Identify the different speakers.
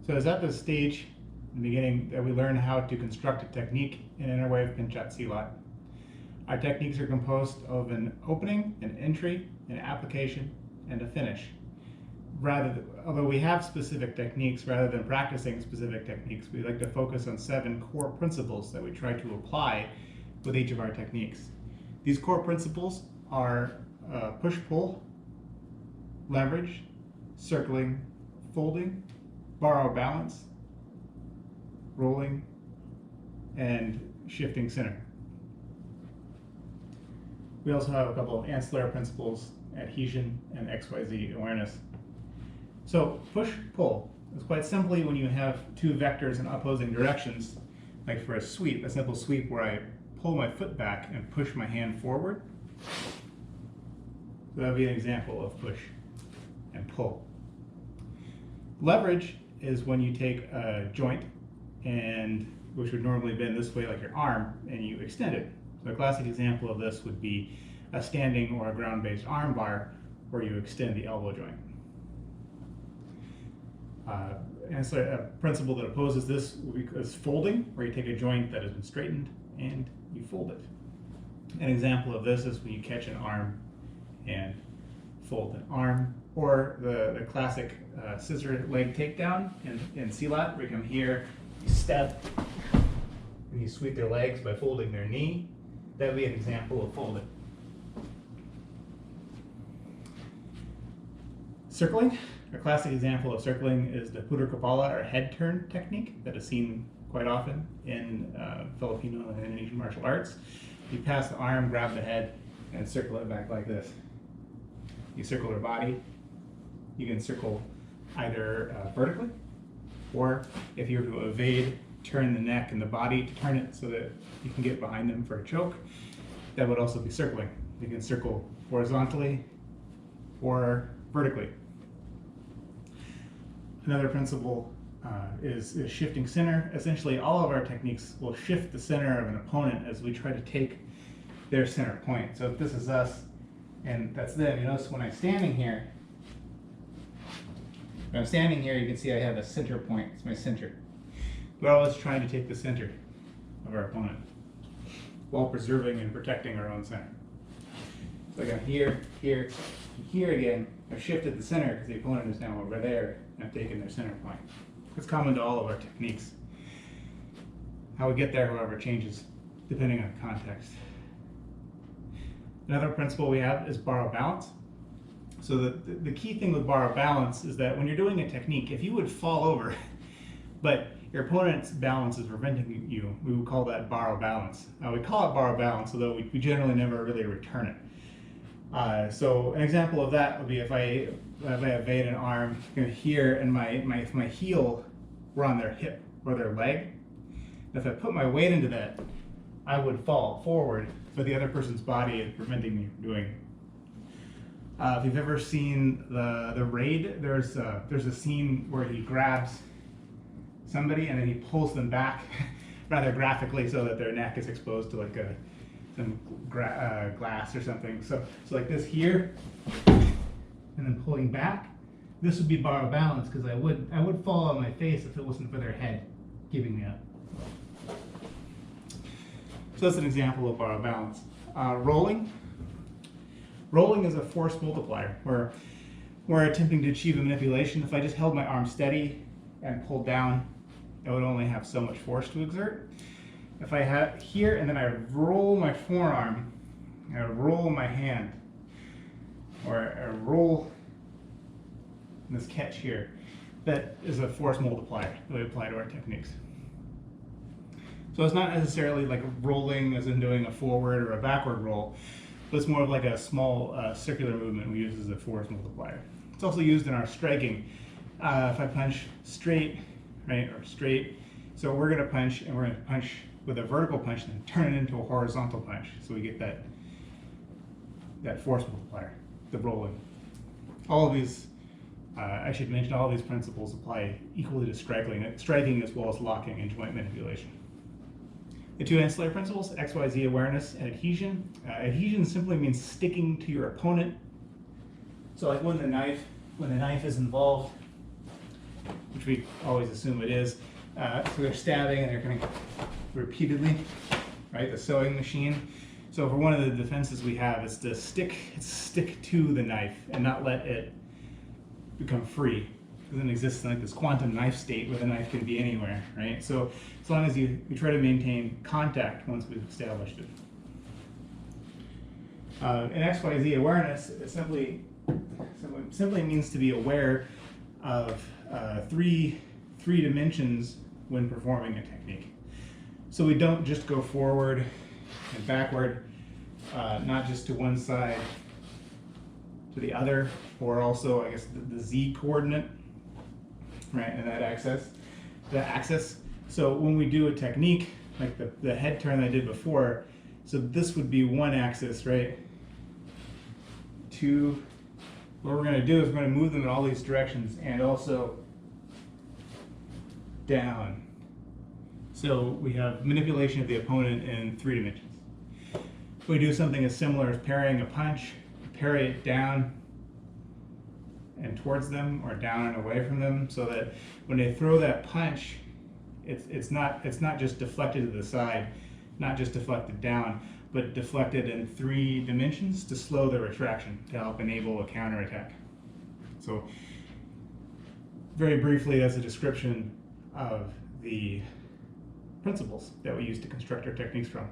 Speaker 1: So it's at this stage in the beginning that we learn how to construct a technique in inner wave pinch at Silat. Our techniques are composed of an opening, an entry, an application, and a finish. Although we have specific techniques, rather than practicing specific techniques, we like to focus on 7 core principles that we try to apply with each of our techniques. These core principles are push-pull, leverage, circling, folding, borrow balance, rolling, and shifting center. We also have a couple of ancillary principles, adhesion and Xyz awareness. So push-pull is quite simply when you have 2 vectors in opposing directions, like for a sweep, a simple sweep where I pull my foot back and push my hand forward. So that would be an example of push and pull. Leverage is when you take a joint, and which would normally bend this way like your arm, and you extend it. So a classic example of this would be a standing or a ground-based arm bar where you extend the elbow joint. And so a principle that opposes this is folding, where you take a joint that has been straightened and you fold it. An example of this is when you catch an arm and fold an arm, or the classic scissor leg takedown in Silat, where you come here, you step, and you sweep their legs by folding their knee. That would be an example of folding. Circling. A classic example of circling is the putar kepala, or head turn technique, that is seen quite often in Filipino and Indonesian martial arts. You pass the arm, grab the head, and circle it back like this. You circle their body. You can circle either vertically, or if you were to evade, turn the neck and the body to turn it so that you can get behind them for a choke. That would also be circling. You can circle horizontally or vertically. Another principle is shifting center. Essentially, all of our techniques will shift the center of an opponent as we try to take their center point. So if this is us and that's them, you notice when I'm standing here, you can see I have a center point. It's my center. We're always trying to take the center of our opponent while preserving and protecting our own center. So like I'm here, here, and here again. I've shifted the center because the opponent is now over there, and I've taken their center point. It's common to all of our techniques. How we get there, however, changes depending on context. Another principle we have is borrow balance. So the key thing with borrow balance is that when you're doing a technique, if you would fall over, but your opponent's balance is preventing you, we would call that borrow balance. We call it borrow balance, although we generally never really return it. So an example of that would be if I evade an arm here and my heel were on their hip or their leg. If I put my weight into that, I would fall forward, but the other person's body is preventing me from doing it. If you've ever seen the Raid, there's a scene where he grabs somebody and then he pulls them back rather graphically so that their neck is exposed to like some glass or something. So like this here, and then pulling back. This would be borrow balance because I would fall on my face if it wasn't for their head giving me up. So that's an example of borrow balance. Rolling. Rolling is a force multiplier where we're attempting to achieve a manipulation. If I just held my arm steady and pulled down, I would only have so much force to exert. If I have here and then I roll my forearm, I roll my hand, or I roll this catch here, that is a force multiplier that we apply to our techniques. So it's not necessarily like rolling as in doing a forward or a backward roll, but it's more of like a small circular movement we use as a force multiplier. It's also used in our striking. If I punch straight, right, or straight, so we're going to punch, and we're going to punch with a vertical punch and then turn it into a horizontal punch. So we get that force multiplier, the rolling. All of these, I should mention, all of these principles apply equally to striking as well as locking and joint manipulation. The 2 ancillary principles, Xyz awareness and adhesion. Adhesion simply means sticking to your opponent. So like when the knife is involved, which we always assume it is. So they're stabbing and they're kind of repeatedly, right? The sewing machine. So for one of the defenses we have is to stick to the knife and not let it become free. It doesn't exist in like this quantum knife state where the knife can be anywhere, right? So as long as we try to maintain contact once we've established it. In Xyz awareness, it simply means to be aware of three dimensions when performing a technique. So we don't just go forward and backward, not just to one side, to the other, or also, I guess, the Z coordinate, right, and that axis. So when we do a technique, like the head turn I did before, so this would be one axis, right? What we're going to do is we're going to move them in all these directions and also down. So we have manipulation of the opponent in 3 dimensions. We do something as similar as parrying a punch, parry it down and towards them, or down and away from them, so that when they throw that punch, it's not just deflected to the side, not just deflected down, but deflected in 3 dimensions to slow the retraction to help enable a counterattack. So very briefly, that's a description of the principles that we use to construct our techniques from.